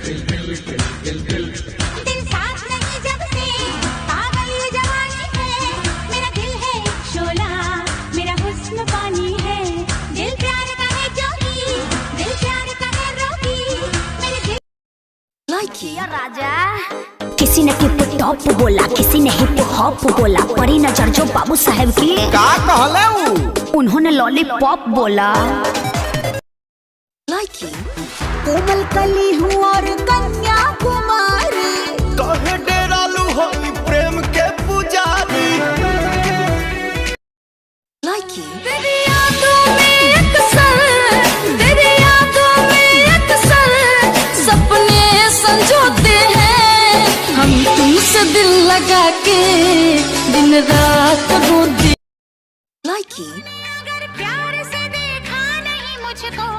दिल साथ नहीं जब से पागल ये जवानी है, मेरा दिल है एक शोला, मेरा हुस्न पानी है, दिल प्यार का है जोगी, दिल प्यार का है रोगी, मेरे दिल राजा। किसी ने हिप टॉप बोला, किसी ने हिप हॉप बोला, परी नजर जो बाबू साहेब की का कहले उन्होंने लॉलीपॉप बोला। कोमल कली हूँ और कन्या कुमारी, कहे डेरालू होई प्रेम के पुजारी। तेरी यादों में अक्सर, तेरी यादों में अक्सर सपने संजोते हैं हम, तुमसे दिल लगा के दिन रात रोते। अगर प्यार से देखा नहीं मुझको